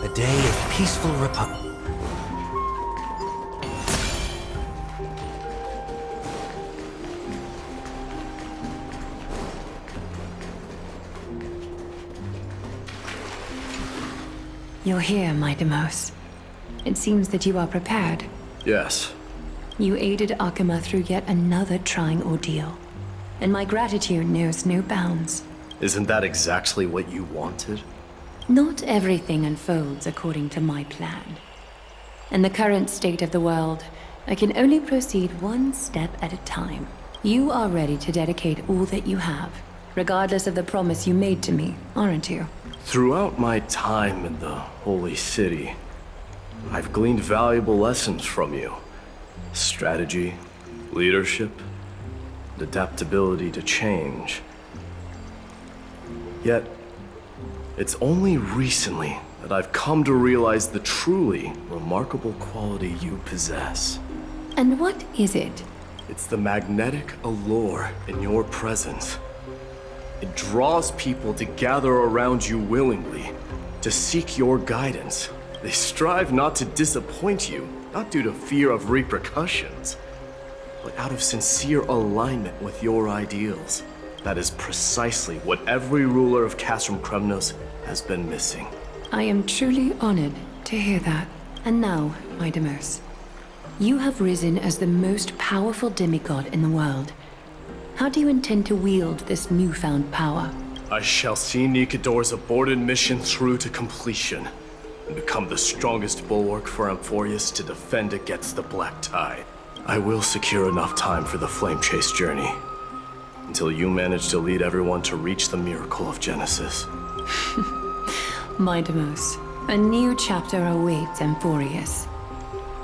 A day of peaceful repose. You're here, my Demos. It seems that you are prepared. Yes. You aided Akuma through yet another trying ordeal, and my gratitude knows no bounds. Isn't that exactly what you wanted? Not everything unfolds according to my plan. In the current state of the world, I can only proceed one step at a time. You are ready to dedicate all that you have, regardless of the promise you made to me, aren't you? Throughout my time in the Holy City, I've gleaned valuable lessons from you. Strategy, leadership, and adaptability to change. Yet, it's only recently that I've come to realize the truly remarkable quality you possess. And what is it? It's the magnetic allure in your presence. It draws people to gather around you willingly, to seek your guidance. They strive not to disappoint you, not due to fear of repercussions, but out of sincere alignment with your ideals. That is precisely what every ruler of Castrum Kremnos has been missing. I am truly honored to hear that. And now, my Demos, you have risen as the most powerful demigod in the world. How do you intend to wield this newfound power? I shall see Nikador's aborted mission through to completion, and become the strongest bulwark for Amphoreus to defend against the Black Tide. I will secure enough time for the Flame Chase journey, until you manage to lead everyone to reach the miracle of Genesis. My Demos, a new chapter awaits Amphoreus.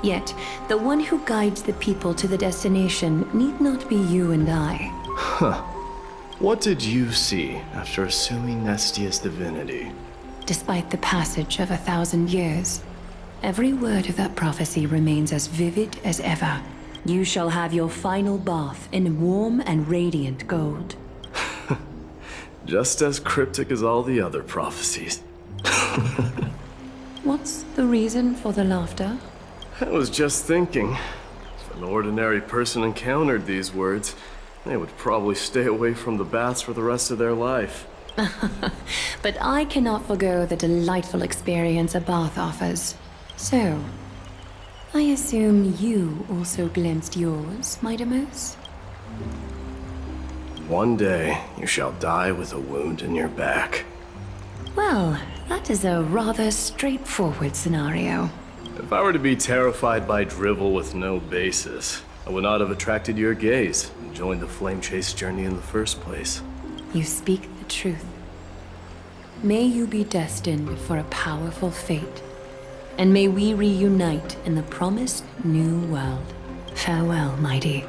Yet, the one who guides the people to the destination need not be you and I. Huh. What did you see after assuming Nestia's divinity? Despite the passage of 1,000 years, every word of that prophecy remains as vivid as ever. You shall have your final bath in warm and radiant gold. Just as cryptic as all the other prophecies. What's the reason for the laughter? I was just thinking, if an ordinary person encountered these words, they would probably stay away from the baths for the rest of their life. But I cannot forgo the delightful experience a bath offers. So, I assume you also glimpsed yours, my Demos? One day, you shall die with a wound in your back. Well, that is a rather straightforward scenario. If I were to be terrified by drivel with no basis, I would not have attracted your gaze and joined the Flame Chase journey in the first place. You speak the truth. May you be destined for a powerful fate, and may we reunite in the promised new world. Farewell, mighty.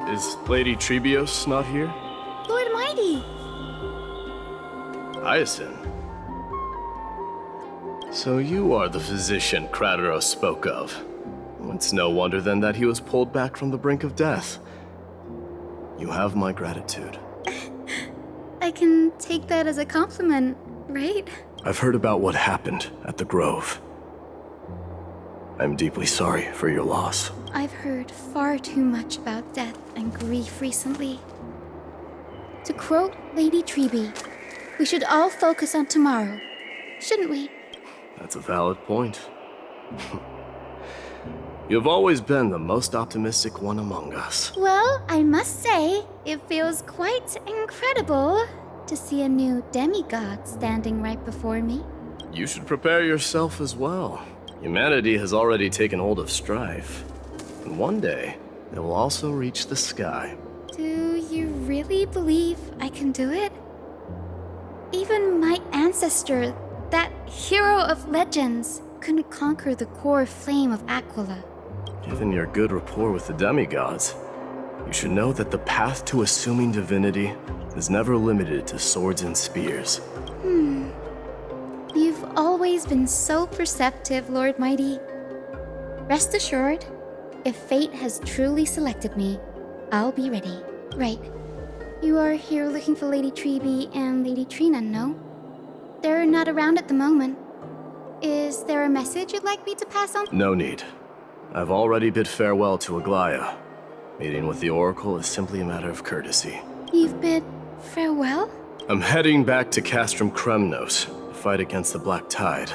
Is Lady Trebios not here? Lord Mighty! Hyacinth. So you are the physician Krateros spoke of. It's no wonder then that he was pulled back from the brink of death. You have my gratitude. I can take that as a compliment, right? I've heard about what happened at the Grove. I'm deeply sorry for your loss. I've heard far too much about death and grief recently. To quote Lady Treby, we should all focus on tomorrow, shouldn't we? That's a valid point. You've always been the most optimistic one among us. Well, I must say, it feels quite incredible to see a new demigod standing right before me. You should prepare yourself as well. Humanity has already taken hold of strife. And one day, it will also reach the sky. Do you really believe I can do it? Even my ancestor, that hero of legends, couldn't conquer the core flame of Aquila. Given your good rapport with the demigods, you should know that the path to assuming divinity is never limited to swords and spears. You've always been so perceptive, Lord Mighty. Rest assured, if fate has truly selected me, I'll be ready. Right. You are here looking for Lady Treby and Lady Trina, no? They're not around at the moment. Is there a message you'd like me to pass on? No need. I've already bid farewell to Aglaya. Meeting with the Oracle is simply a matter of courtesy. You've bid farewell? I'm heading back to Castrum Kremnos to fight against the Black Tide.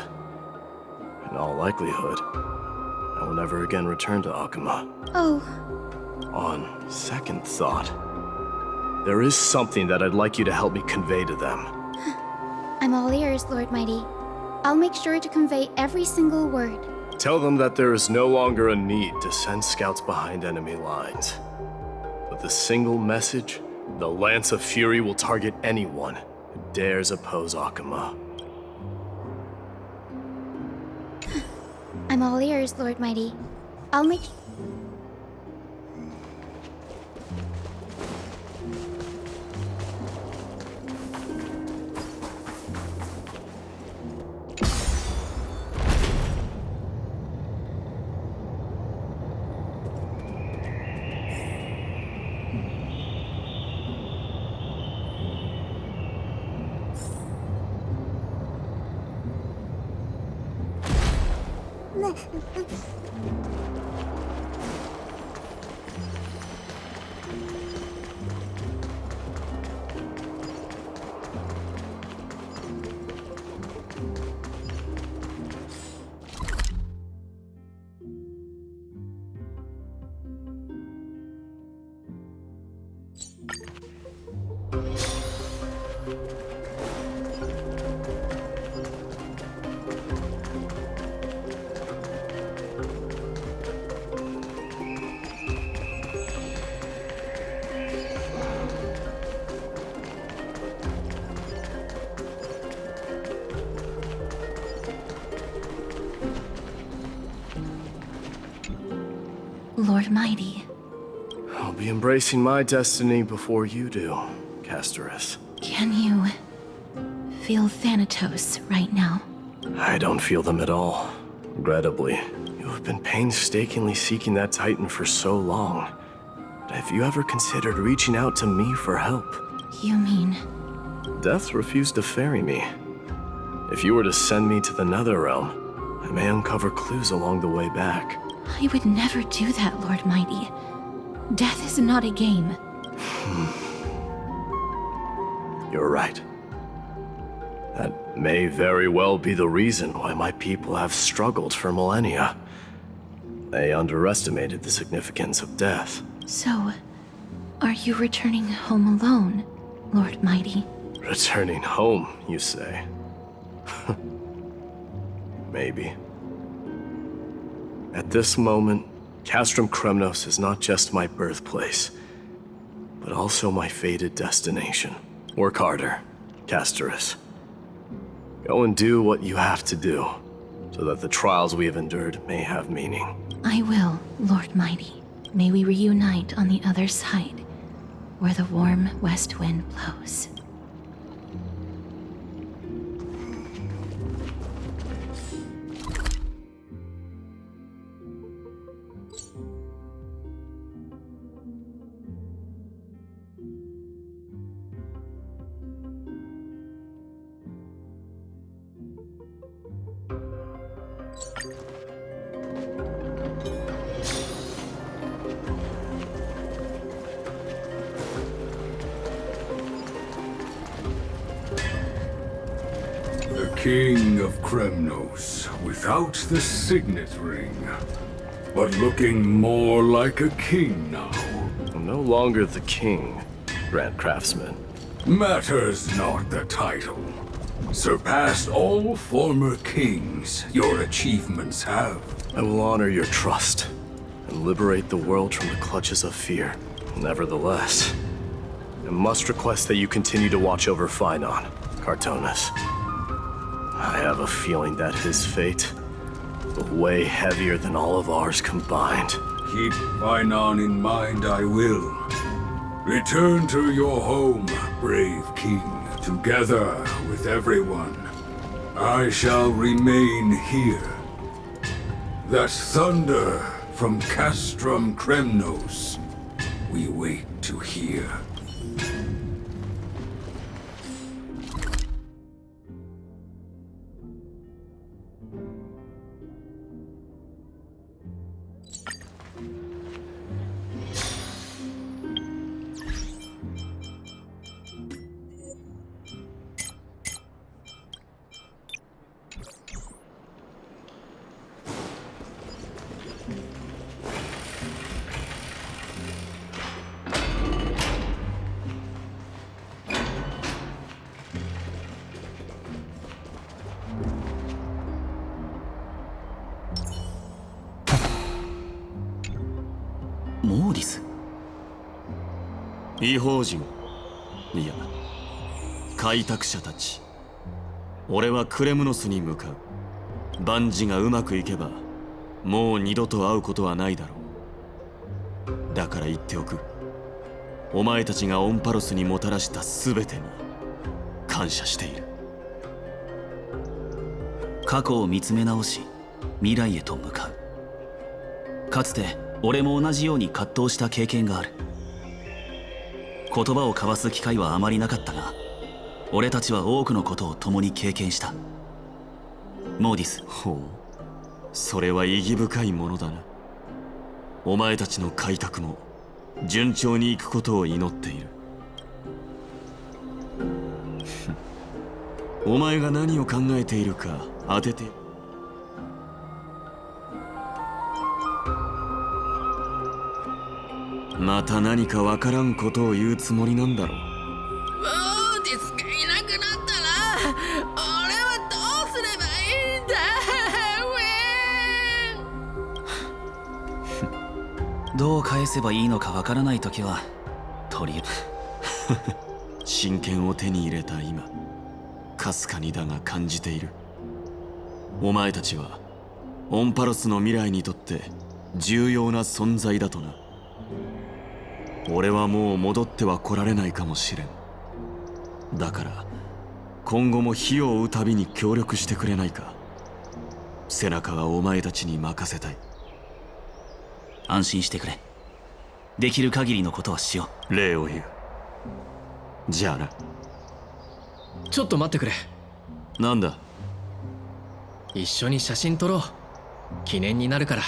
In all likelihood, I will never again return to Akama. Oh, On second thought, there is something that I'd like you to help me convey to them. I'm all ears, Lord Mighty. I'll make sure to convey every single word. Tell them that there is no longer a need to send scouts behind enemy lines. With a single message, the Lance of Fury will target anyone who dares oppose Akama. I'm all ears, Lord Mighty. I'll make... Lord Mighty. I'll be embracing my destiny before you do, Castorus. Can you feel Thanatos right now? I don't feel them at all. Regrettably, you have been painstakingly seeking that Titan for so long. But have you ever considered reaching out to me for help? You mean... Death refused to ferry me. If you were to send me to the Netherrealm, I may uncover clues along the way back. I would never do that, Lord Mighty. Death is not a game. You're right. That may very well be the reason why my people have struggled for millennia. They underestimated the significance of death. So, are you returning home alone, Lord Mighty? Returning home, you say? Maybe. At this moment, Castrum Kremnos is not just my birthplace, but also my fated destination. Work harder, Castorus. Go and do what you have to do, so that the trials we have endured may have meaning. I will, Lord Mighty. May we reunite on the other side. where the warm west wind blows. The King of Kremnos, without the signet ring, but looking more like a king now. No longer the king, Grand Craftsman. Matters not the title. Surpassed all former kings your achievements have. I will honor your trust and liberate the world from the clutches of fear. Nevertheless, I must request that you continue to watch over Phynon, Cartonis. I have a feeling that his fate will weigh heavier than all of ours combined. Keep Phynon in mind, I will. Return to your home, brave king, together with everyone. I shall remain here. That thunder from Castrum Kremnos, we wait to hear.モーディス。異邦人、いや開拓者たち。俺はクレムノスに向かう。万事がうまくいけばもう二度と会うことはないだろう。だから言っておく。お前たちがオンパロスにもたらした全てに感謝している。過去を見つめ直し、未来へと向かう。かつて俺も同じように葛藤した経験がある。言葉を交わす機会はあまりなかったが、俺たちは多くのことを共に経験した。モーディス。ほう、それは意義深いものだな。お前たちの開拓も順調にいくことを祈っている。お前が何を考えているか当てて。また何かわからんことを言うつもりなんだろう。モーディスがいなくなったら俺はどうすればいいんだ。どう返せばいいのかわからないときはとりあえず真剣を手に入れた今、かすかにだが感じている。お前たちはオンパロスの未来にとって重要な存在だとな。俺はもう戻っては来られないかもしれん。だから今後も火を追うたびに協力してくれないか。背中はお前たちに任せたい。安心してくれ。できる限りのことはしよう。礼を言う。じゃあな。ちょっと待ってくれ。なんだ。一緒に写真撮ろう。記念になるから。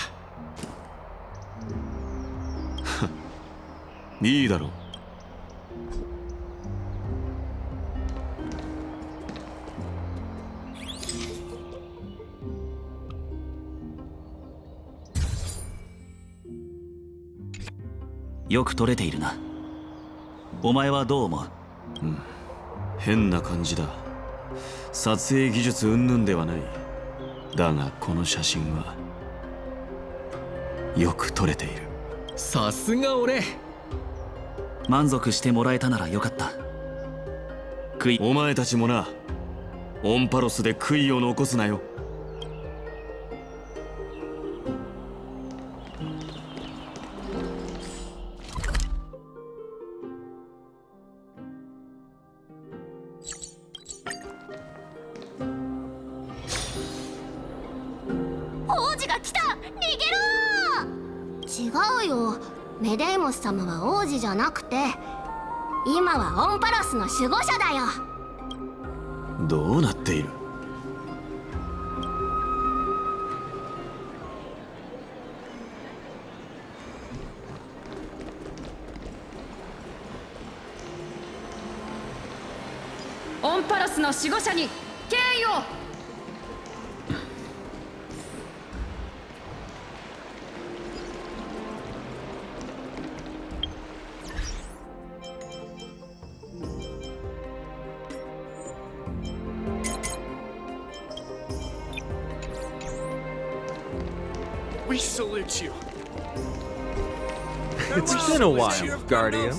いいだろう。よく撮れているな。お前はどう思う？変な感じだ。撮影技術云々ではない。だがこの写真はよく撮れている。さすが俺。満足してもらえたならよかった。お前たちもな、オンパロスで悔いを残すなよ。違うよ。メデイモス様は王子じゃなくて、今はオンパロスの守護者だよ。どうなっている？オンパロスの守護者に敬意を。We salute you. It's been a while, Guardian.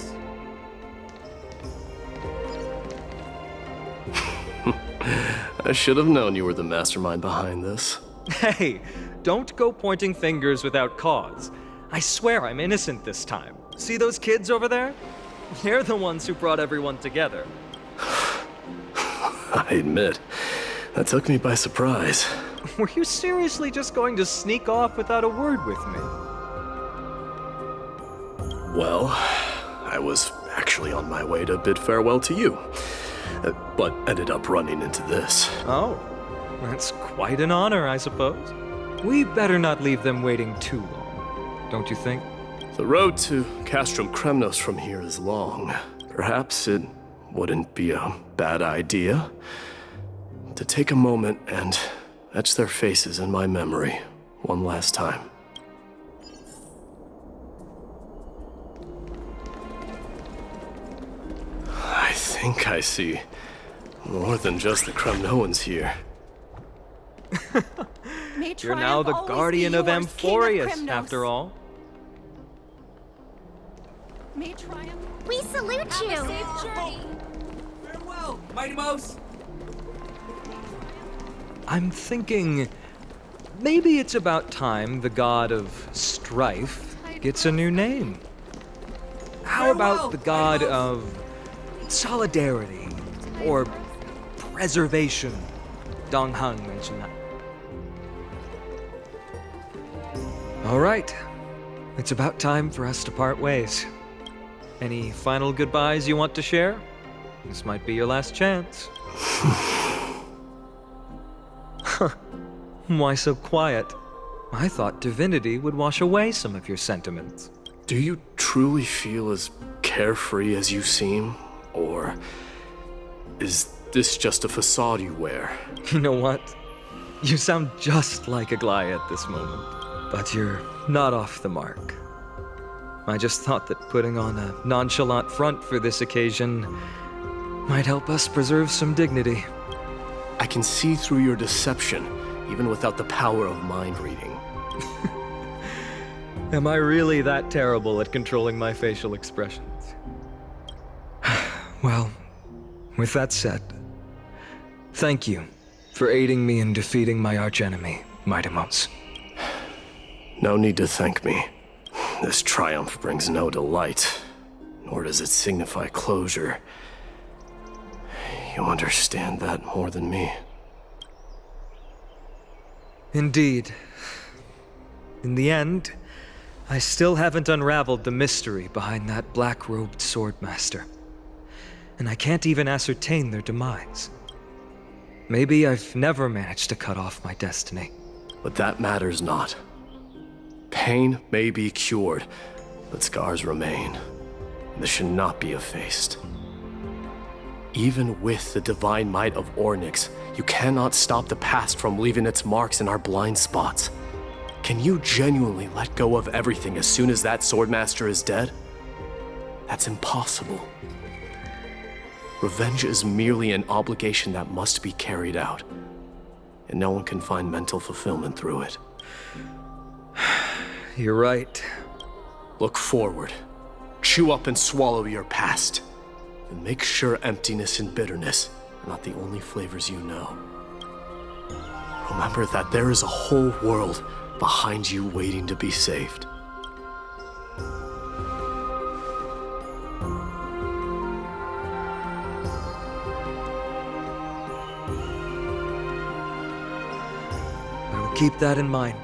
I should have known you were the mastermind behind this. Hey, don't go pointing fingers without cause. I swear I'm innocent this time. See those kids over there? They're the ones who brought everyone together. I admit, that took me by surprise. Were you seriously just going to sneak off without a word with me? Well, I was actually on my way to bid farewell to you, but ended up running into this. Oh, that's quite an honor, I suppose. We better not leave them waiting too long, don't you think? The road to Castrum Kremnos from here is long. Perhaps it wouldn't be a bad idea to take a moment and etch their faces in my memory one last time. I think I see more than just the Kremnoans here. You're now the guardian of Amphoreus, after all. May triumph. We salute you. Have a safe journey. Farewell, Mighty Mouse! I'm thinking maybe it's about time the god of strife gets a new name. How about the god of solidarity or preservation? Dong Hang mentioned that. All right, it's about time for us to part ways. Any final goodbyes you want to share? This might be your last chance. Why so quiet? I thought divinity would wash away some of your sentiments. Do you truly feel as carefree as you seem? Or is this just a facade you wear? You know what? You sound just like a Gly at this moment. But you're not off the mark. I just thought that putting on a nonchalant front for this occasion might help us preserve some dignity. I can see through your deception, even without the power of mind reading. Am I really that terrible at controlling my facial expressions? Well, with that said, thank you for aiding me in defeating my archenemy, Mightimos. No need to thank me. This triumph brings no delight, nor does it signify closure. You understand that more than me. Indeed. In the end, I still haven't unraveled the mystery behind that black-robed swordmaster. And I can't even ascertain their demise. Maybe I've never managed to cut off my destiny. But that matters not. Pain may be cured, but scars remain. This should not be effaced. Even with the divine might of Ornyx, you cannot stop the past from leaving its marks in our blind spots. Can you genuinely let go of everything as soon as that swordmaster is dead? That's impossible. Revenge is merely an obligation that must be carried out, and no one can find mental fulfillment through it. You're right. Look forward. Chew up and swallow your past. And make sure emptiness and bitterness are not the only flavors you know. Remember that there is a whole world behind you waiting to be saved. I will keep that in mind.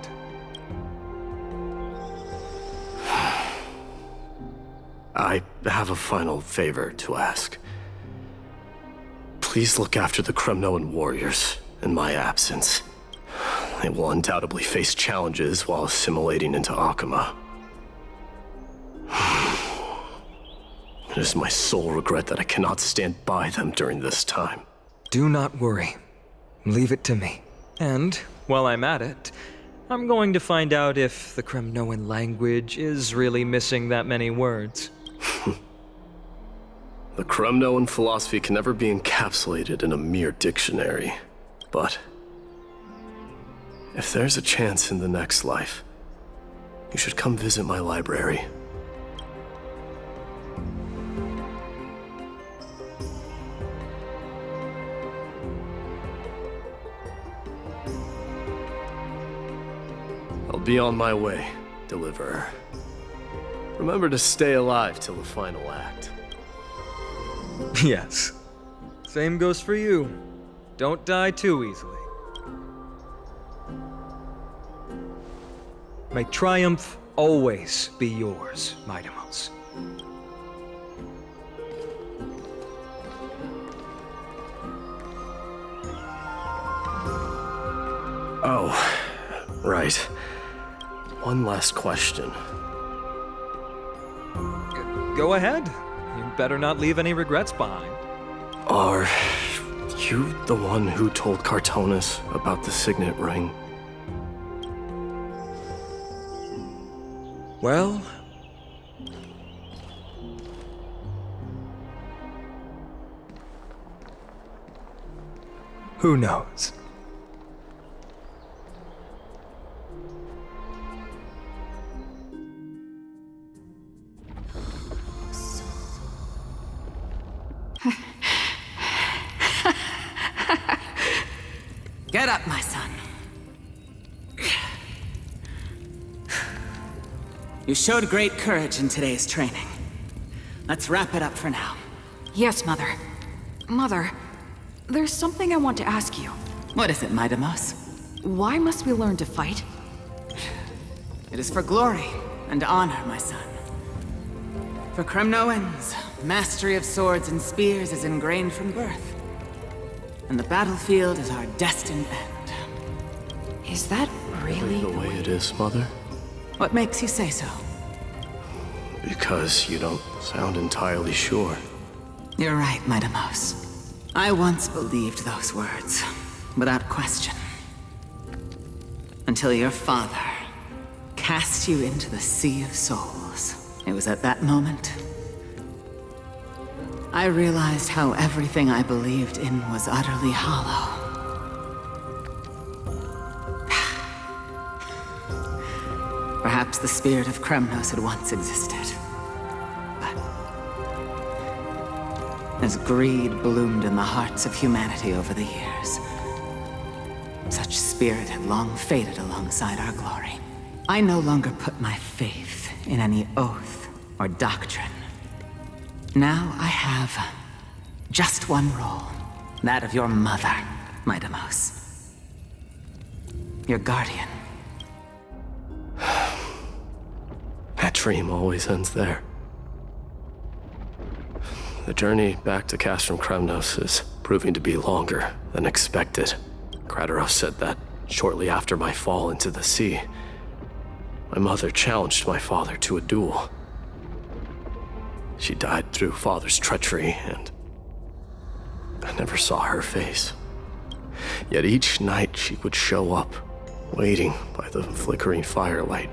have a final favor to ask. Please look after the Kremnoan warriors in my absence. They will undoubtedly face challenges while assimilating into Akama. It is my sole regret that I cannot stand by them during this time. Do not worry. Leave it to me. And, while I'm at it, I'm going to find out if the Kremnoan language is really missing that many words. The Kremnoan philosophy can never be encapsulated in a mere dictionary. But if there's a chance in the next life, you should come visit my library. I'll be on my way, Deliverer. Remember to stay alive till the final act. Yes. Same goes for you. Don't die too easily. May triumph always be yours, Mightimos. Oh, right. One last question. Go ahead. You better not leave any regrets behind. Are you the one who told Cartonis about the signet ring? Well, who knows? Get up, my son. You showed great courage in today's training. Let's wrap it up for now. Yes, Mother. Mother, there's something I want to ask you. What is it, Mightimos? Why must we learn to fight? It is for glory and honor, my son. For Kremnoans, mastery of swords and spears is ingrained from birth. And the battlefield is our destined end. Is that really The way it is, Mother? What makes you say so? Because you don't sound entirely sure. You're right, Mightimos. I once believed those words, without question. Until your father cast you into the Sea of Souls. It was at that moment I realized how everything I believed in was utterly hollow. Perhaps the spirit of Kremnos had once existed. But as greed bloomed in the hearts of humanity over the years, such spirit had long faded alongside our glory. I no longer put my faith in any oath or doctrine. Now I have just one role, that of your mother, Mightimos. Your guardian. That dream always ends there. The journey back to Castrum Kremnos is proving to be longer than expected. Krateros said that shortly after my fall into the sea, my mother challenged my father to a duel. She died through father's treachery, and I never saw her face. Yet each night she would show up, waiting by the flickering firelight.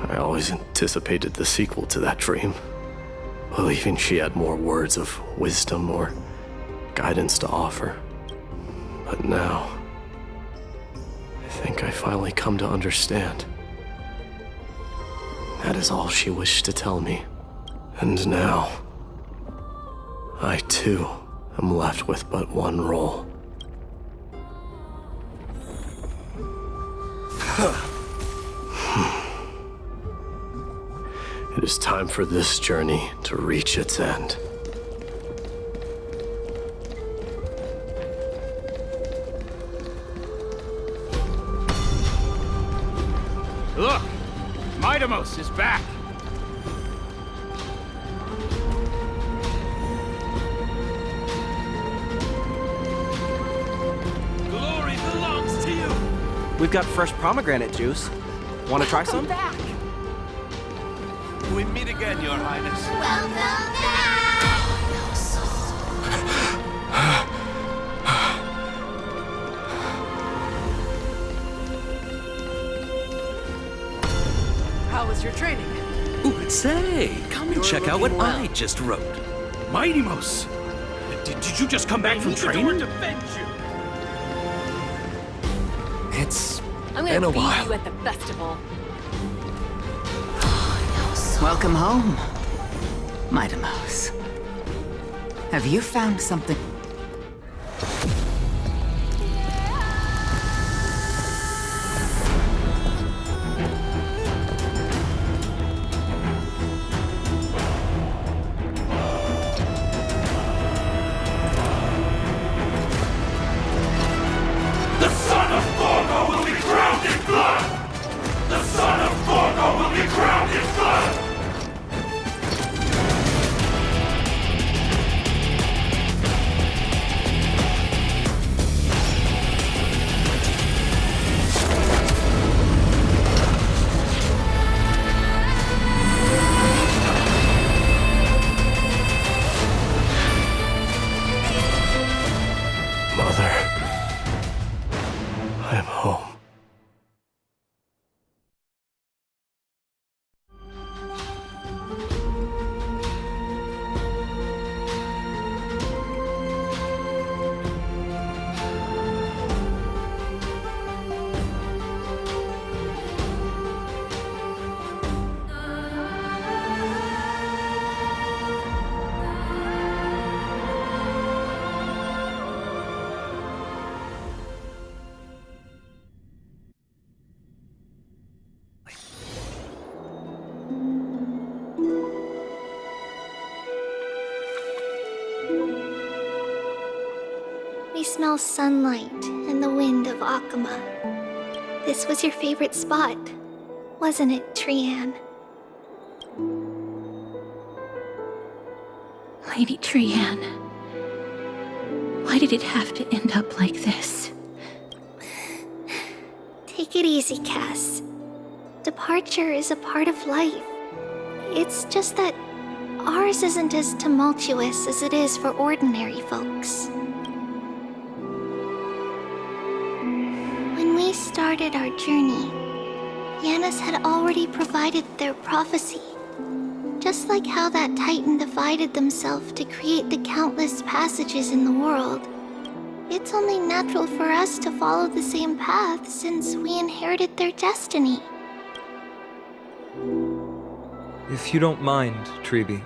I always anticipated the sequel to that dream, believing she had more words of wisdom or guidance to offer. But now, I think I finally come to understand. That is all she wished to tell me. And now, I too am left with but one role. It is time for this journey to reach its end. Look! Mightimos is back! We've got fresh pomegranate juice. Want to try some? Back. We meet again, Your Highness. Welcome back! How was your training? Ooh, say, come and check out what looking well. I just wrote. Mighty Mouse, did you just come back from training? It's been a while. you at the festival. Welcome home, Mighty Mouse. Have you found something? The son of Gorgo will be crowned in blood! The son of Gorgo will be crowned in blood! Mother, I am home. We smell sunlight and the wind of Akuma. This was your favorite spot, wasn't it, Trianne? Lady Trianne, why did it have to end up like this? Take it easy, Cass. Departure is a part of life. It's just that ours isn't as tumultuous as it is for ordinary folks. When we started our journey, Yanis had already provided their prophecy. Just like how that Titan divided themselves to create the countless passages in the world, it's only natural for us to follow the same path since we inherited their destiny. If you don't mind, Treeby,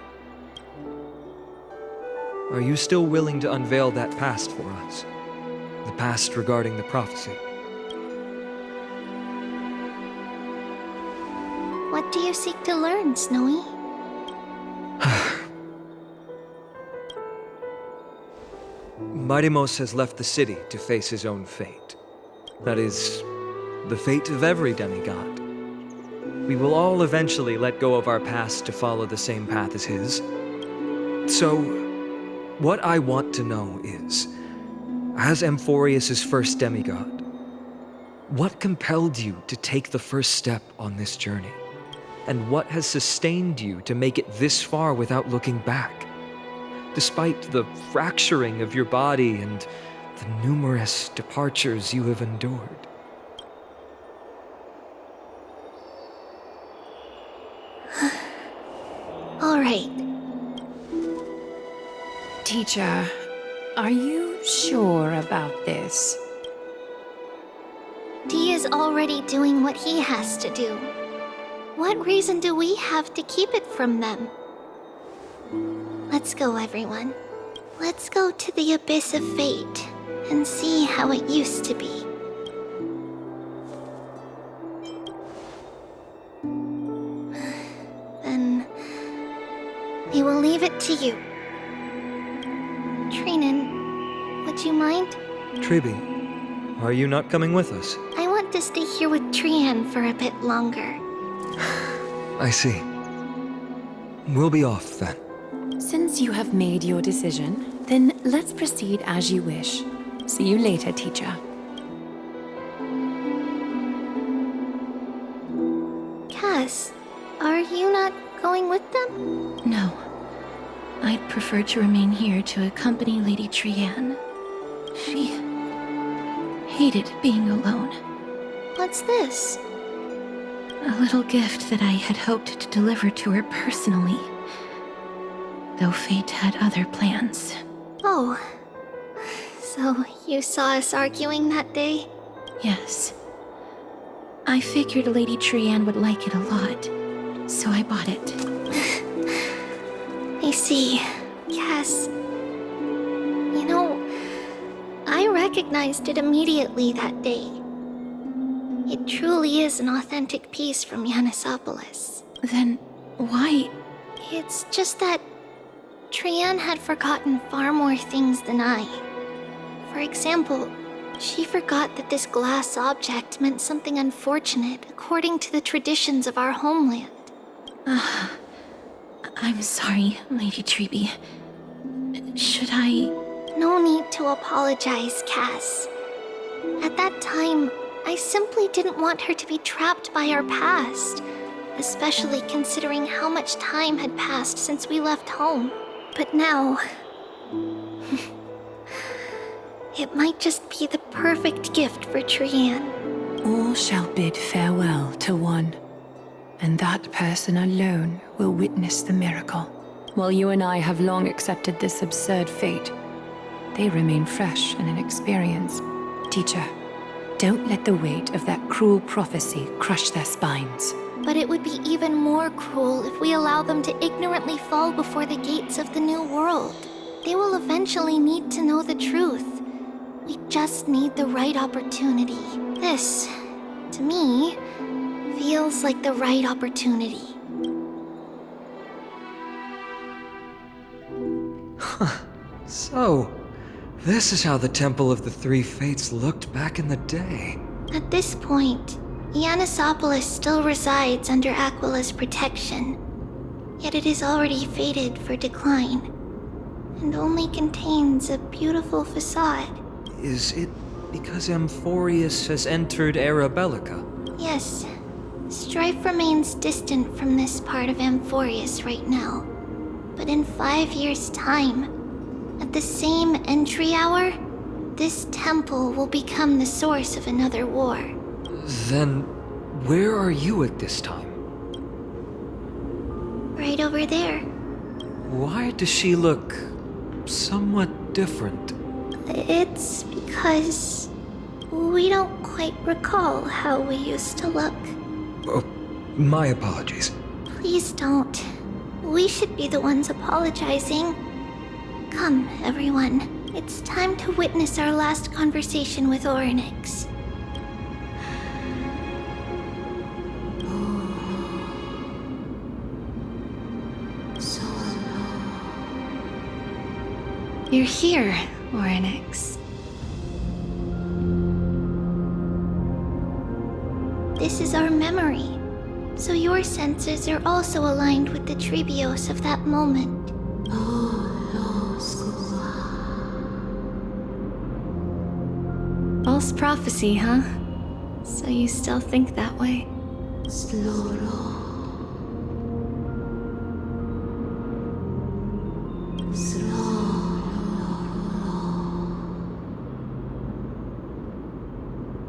are you still willing to unveil that past for us? The past regarding the prophecy? What do you seek to learn, Snowy? Mighty-Mos has left the city to face his own fate. That is, the fate of every demigod. We will all eventually let go of our past to follow the same path as his. So, what I want to know is, as Amphoreus' first demigod, what compelled you to take the first step on this journey? And what has sustained you to make it this far without looking back? Despite the fracturing of your body and the numerous departures you have endured. All right. Teacher, are you sure about this? Dee is already doing what he has to do. What reason do we have to keep it from them? Let's go, everyone. Let's go to the Abyss of Fate and see how it used to be. Then we will leave it to you. Trinan, would you mind? Treeby, are you not coming with us? I want to stay here with Trian for a bit longer. I see. We'll be off then. Since you have made your decision, then let's proceed as you wish. See you later, teacher. Cass, are you not going with them? No. I'd prefer to remain here to accompany Lady Trianne. She hated being alone. What's this? A little gift that I had hoped to deliver to her personally. Though fate had other plans. Oh. So you saw us arguing that day? Yes. I figured Lady Trianne would like it a lot, so I bought it. I see. Cass. You know, I recognized it immediately that day. It truly is an authentic piece from Yanisopolis. Then why? It's just that Trianne had forgotten far more things than I. For example, she forgot that this glass object meant something unfortunate according to the traditions of our homeland. I'm sorry, Lady Treby. Should I... No need to apologize, Cass. At that time, I simply didn't want her to be trapped by our past, especially considering how much time had passed since we left home. But now... it might just be the perfect gift for Trianne. All shall bid farewell to one, and that person alone will witness the miracle. While you and I have long accepted this absurd fate, they remain fresh and inexperienced. Teacher, don't let the weight of that cruel prophecy crush their spines. But it would be even more cruel if we allow them to ignorantly fall before the gates of the new world. They will eventually need to know the truth. We just need the right opportunity. This, to me, feels like the right opportunity. So, this is how the Temple of the Three Fates looked back in the day. At this point, Yanisopolis still resides under Aquila's protection, yet it is already fated for decline, and only contains a beautiful facade. Is it because Amphoreus has entered Era Bellica? Yes. Strife remains distant from this part of Amphoreus right now. But in 5 years' time, at the same entry hour, this temple will become the source of another war. Then, where are you at this time? Right over there. Why does she look somewhat different? It's because we don't quite recall how we used to look. Oh, my apologies. Please don't. We should be the ones apologizing. Come, everyone. It's time to witness our last conversation with Orynyx. You're here, Orynyx. This is our memory, so your senses are also aligned with the Trebios of that moment. False prophecy, huh? So you still think that way?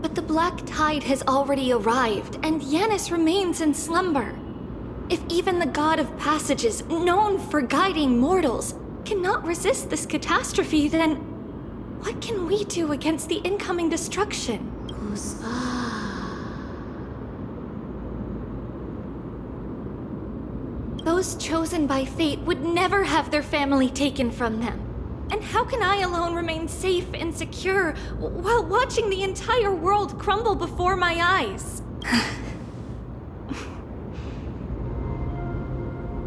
But the black tide has already arrived, and Yanis remains in slumber. If even the god of passages, known for guiding mortals, cannot resist this catastrophe, then what can we do against the incoming destruction? Those chosen by fate would never have their family taken from them. And how can I alone remain safe and secure while watching the entire world crumble before my eyes?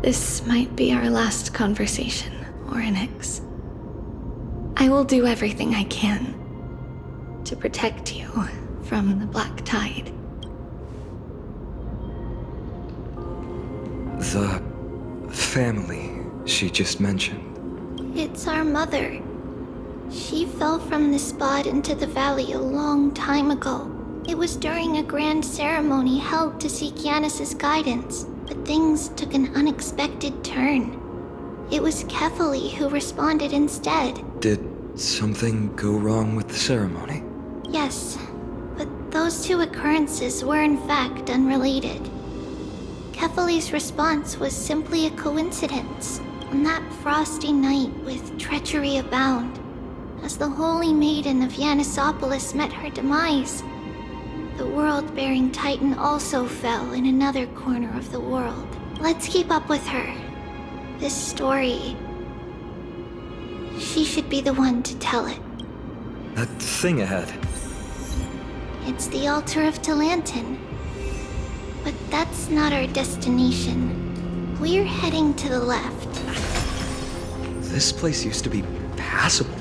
This might be our last conversation, Orynyx. I will do everything I can to protect you from the black tide. The family she just mentioned. It's our mother. She fell from the spot into the valley a long time ago. It was during a grand ceremony held to seek Yanis's guidance, but things took an unexpected turn. It was Kefali who responded instead. Did something go wrong with the ceremony? Yes, but those two occurrences were in fact unrelated. Kefali's response was simply a coincidence. On that frosty night with treachery abound, as the holy maiden of Yanisopolis met her demise, the world-bearing titan also fell in another corner of the world. Let's keep up with her. This story... she should be the one to tell it. That thing ahead. It's the altar of Talantin. But that's not our destination. We're heading to the left. This place used to be passable.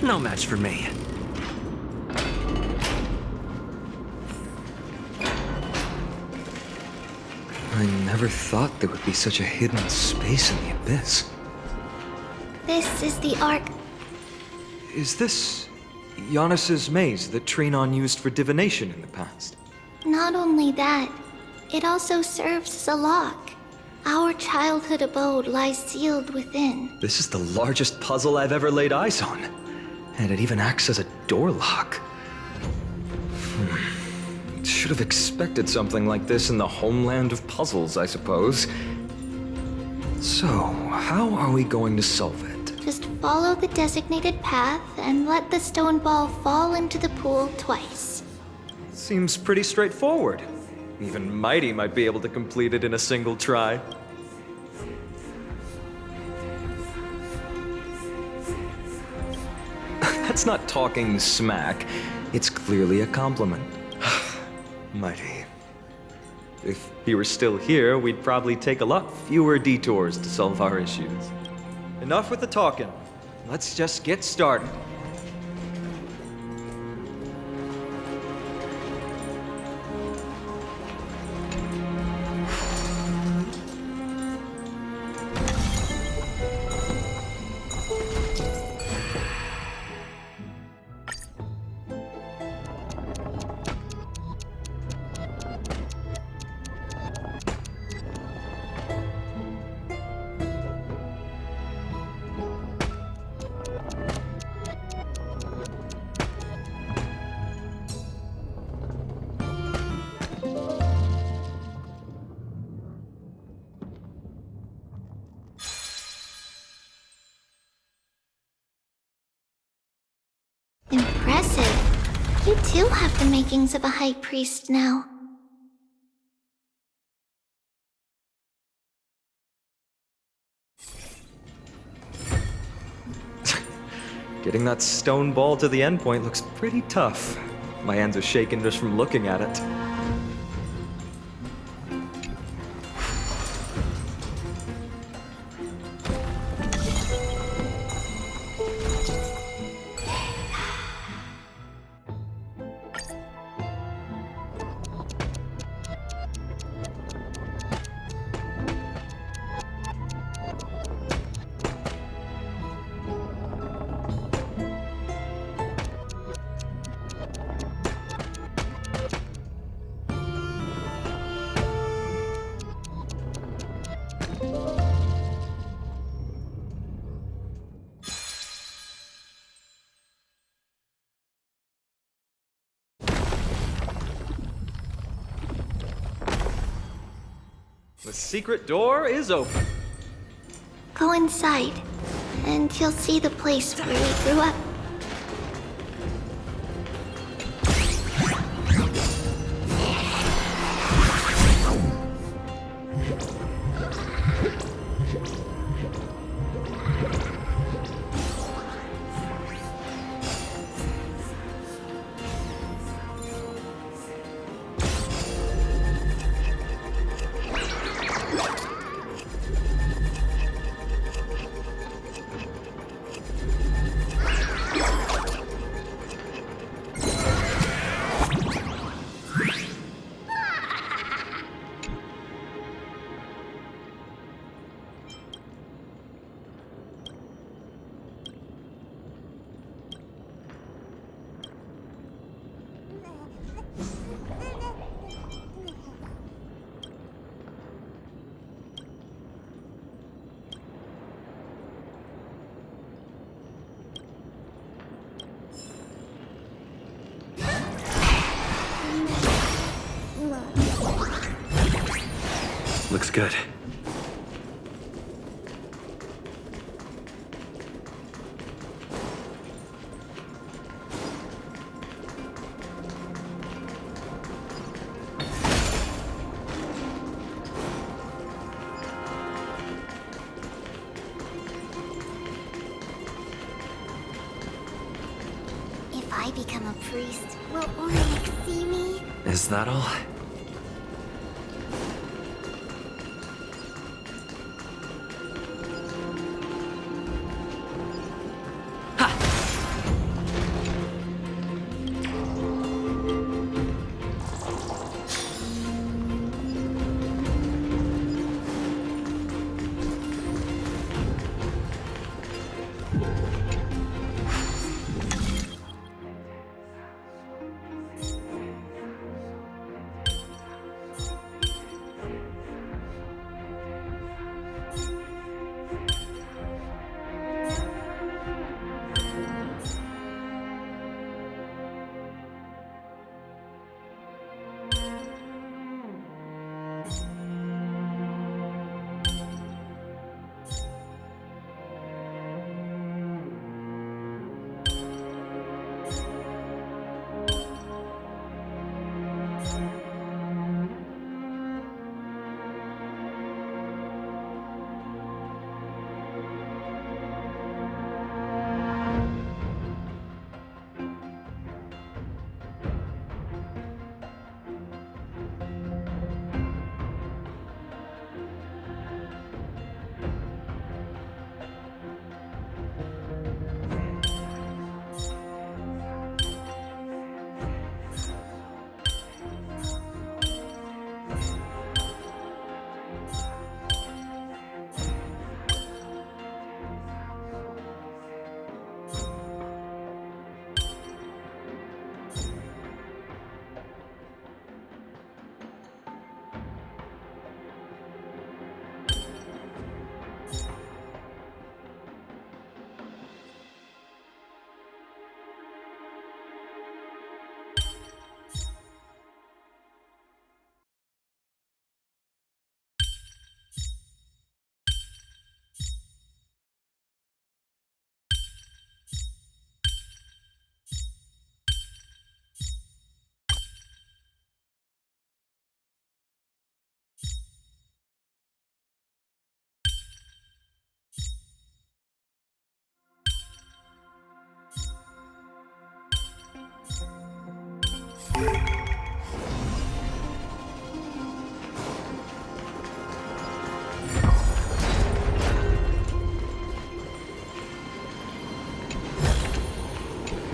No match for me. I never thought there would be such a hidden space in the abyss. This is the Ark. Is this Yanis's maze that Trinon used for divination in the past? Not only that, it also serves as a lock. Our childhood abode lies sealed within. This is the largest puzzle I've ever laid eyes on. And it even acts as a door lock. Should have expected something like this in the homeland of puzzles, I suppose. So, how are we going to solve it? Just follow the designated path and let the stone ball fall into the pool twice. Seems pretty straightforward. Even Mighty might be able to complete it in a single try. That's not talking smack. It's clearly a compliment. Mighty. If he were still here, we'd probably take a lot fewer detours to solve our issues. Enough with the talking. Let's just get started. Impressive. You too have the makings of a high priest now. Getting that stone ball to the endpoint looks pretty tough. My hands are shaking just from looking at it. The secret door is open. Go inside, and you'll see the place where we grew up. Looks good. If I become a priest, will Ornick see me? Is that all?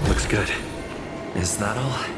Looks good. Is that all?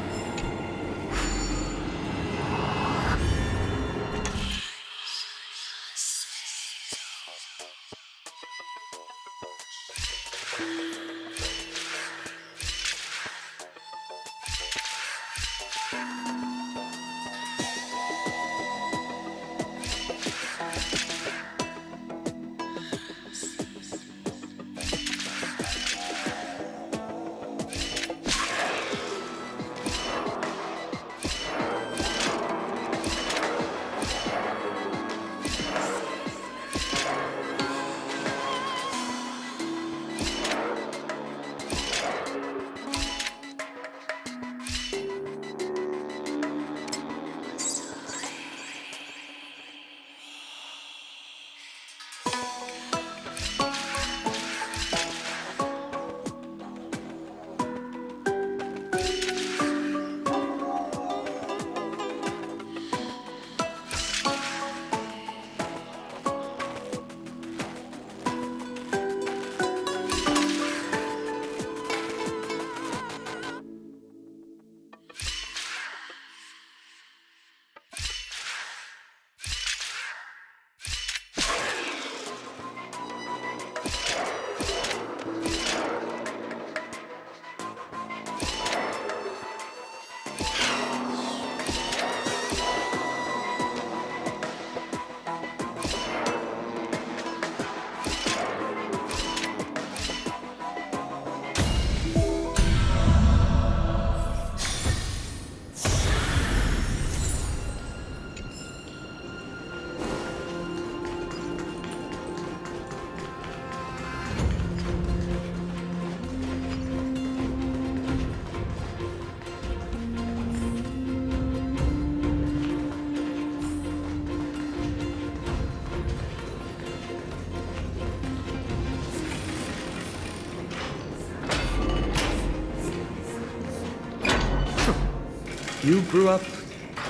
you grew up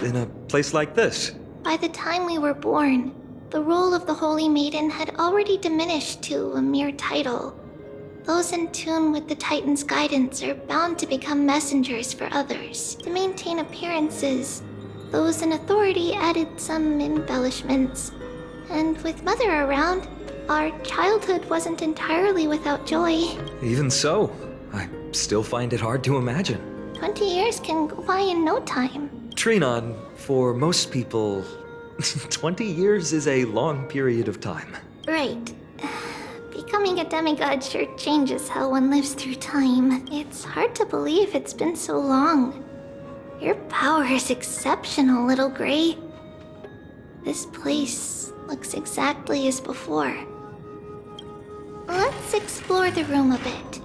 in a place like this. By the time we were born, the role of the Holy Maiden had already diminished to a mere title. Those in tune with the Titan's guidance are bound to become messengers for others. To maintain appearances, those in authority added some embellishments. And with Mother around, our childhood wasn't entirely without joy. Even so, I still find it hard to imagine. 20 years can go by in no time. Trinon, for most people, 20 years is a long period of time. Right. Becoming a demigod sure changes how one lives through time. It's hard to believe it's been so long. Your power is exceptional, Little Gray. This place looks exactly as before. Let's explore the room a bit.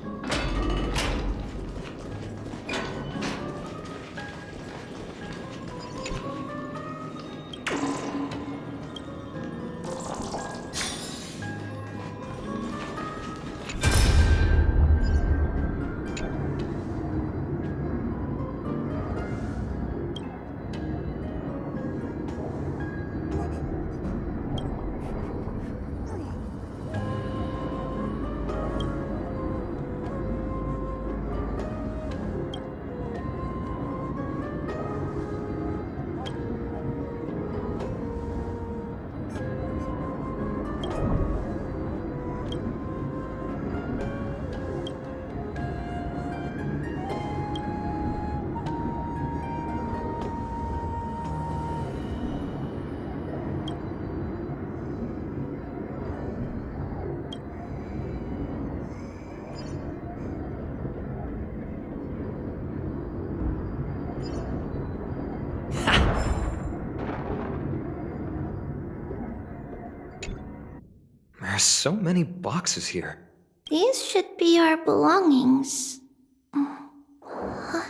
There's so many boxes here. These should be our belongings. Huh?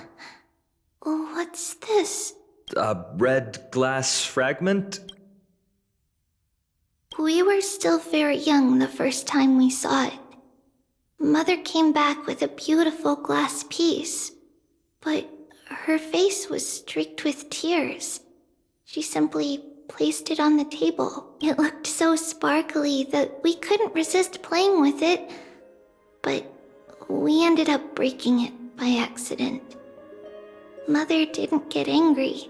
What's this? A red glass fragment? We were still very young the first time we saw it. Mother came back with a beautiful glass piece, but her face was streaked with tears. She simply placed it on the table. It looked so sparkly that we couldn't resist playing with it, but we ended up breaking it by accident. Mother didn't get angry.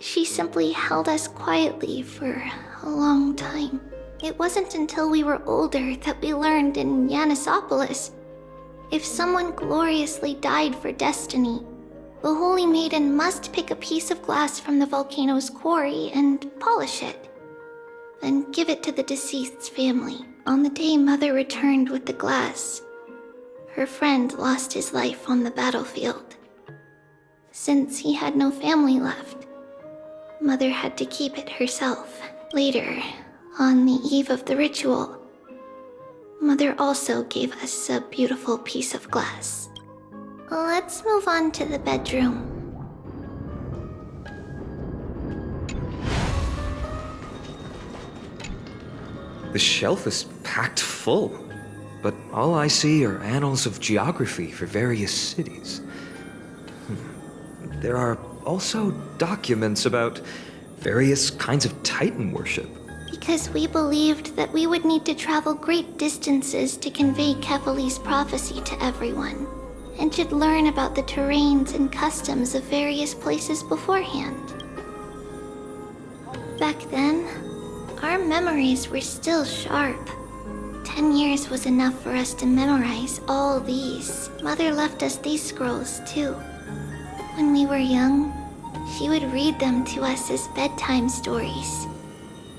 She simply held us quietly for a long time. It wasn't until we were older that we learned in Yanissopolis, if someone gloriously died for destiny, the Holy Maiden must pick a piece of glass from the volcano's quarry and polish it, then give it to the deceased's family. On the day Mother returned with the glass, her friend lost his life on the battlefield. Since he had no family left, Mother had to keep it herself. Later, on the eve of the ritual, Mother also gave us a beautiful piece of glass. Let's move on to the bedroom. The shelf is packed full, but all I see are annals of geography for various cities. There are also documents about various kinds of Titan worship. Because we believed that we would need to travel great distances to convey Kefali's prophecy to everyone, and should learn about the terrains and customs of various places beforehand. Back then, our memories were still sharp. 10 years was enough for us to memorize all these. Mother left us these scrolls too. When we were young, she would read them to us as bedtime stories.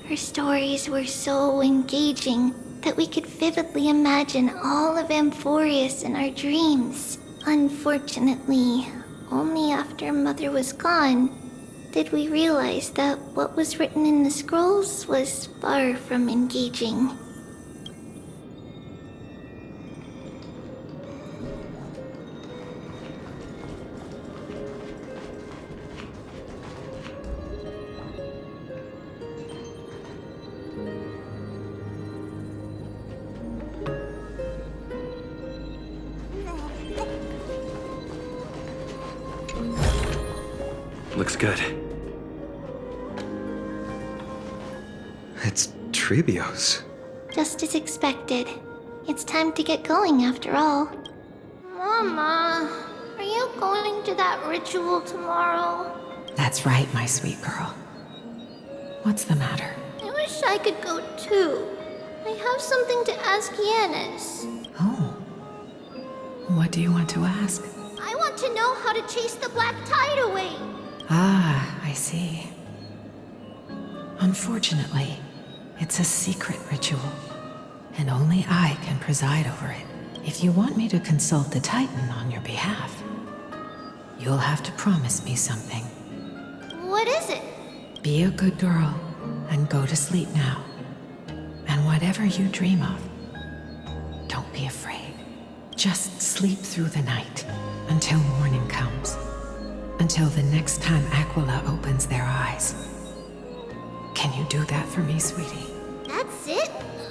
Her stories were so engaging that we could vividly imagine all of Amphoreus in our dreams. Unfortunately, only after Mother was gone did we realize that what was written in the scrolls was far from engaging. Looks good. It's Treebios. Just as expected. It's time to get going after all. Mama, are you going to that ritual tomorrow? That's right, my sweet girl. What's the matter? I wish I could go too. I have something to ask Yanis. Oh. What do you want to ask? I want to know how to chase the black tide away. Ah, I see. Unfortunately, it's a secret ritual, and only I can preside over it. If you want me to consult the Titan on your behalf, you'll have to promise me something. What is it? Be a good girl and go to sleep now. And whatever you dream of, don't be afraid. Just sleep through the night until morning comes. Until the next time Aquila opens their eyes. Can you do that for me, sweetie? That's it?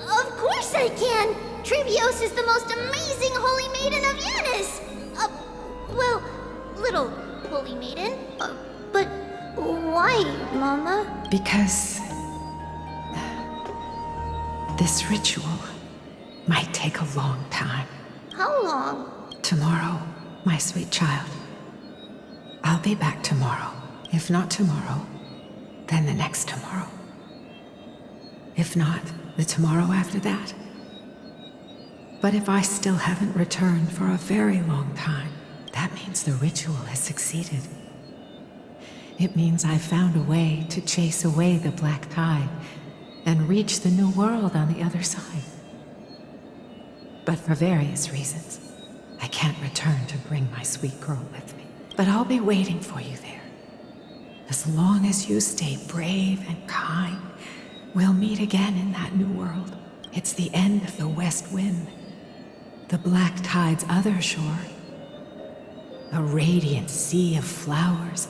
Of course I can! Treebios is the most amazing holy maiden of Yanis! Well, little holy maiden. But why, Mama? Because this ritual might take a long time. How long? Tomorrow, my sweet child. I'll be back tomorrow. If not tomorrow, then the next tomorrow. If not, the tomorrow after that. But if I still haven't returned for a very long time, that means the ritual has succeeded. It means I've found a way to chase away the black tide and reach the new world on the other side. But for various reasons, I can't return to bring my sweet girl with me. But I'll be waiting for you there. As long as you stay brave and kind, we'll meet again in that new world. It's the end of the west wind, the black tide's other shore. A radiant sea of flowers,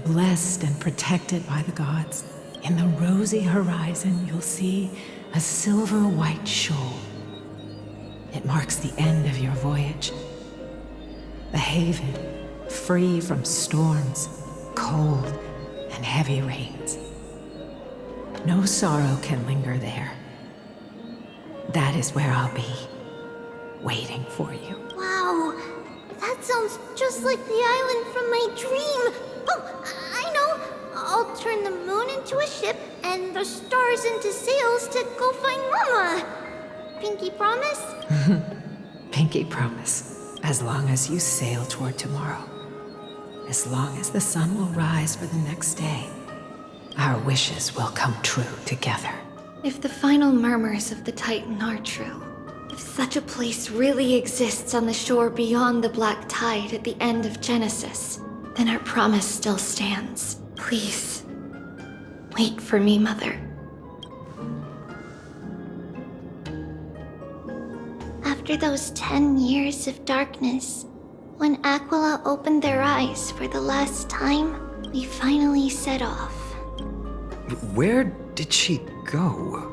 blessed and protected by the gods. In the rosy horizon, you'll see a silver-white shoal. It marks the end of your voyage. A haven, free from storms, cold, and heavy rains. No sorrow can linger there. That is where I'll be, waiting for you. Wow, that sounds just like the island from my dream. Oh, I know. I'll turn the moon into a ship and the stars into sails to go find Mama. Pinky promise? Pinky promise. As long as you sail toward tomorrow. As long as the sun will rise for the next day. Our wishes will come true together. If the final murmurs of the Titan are true, if such a place really exists on the shore beyond the black tide at the end of Genesis, then our promise still stands. Please, wait for me, Mother. After those 10 years of darkness, when Aquila opened their eyes for the last time, we finally set off. Where did she go?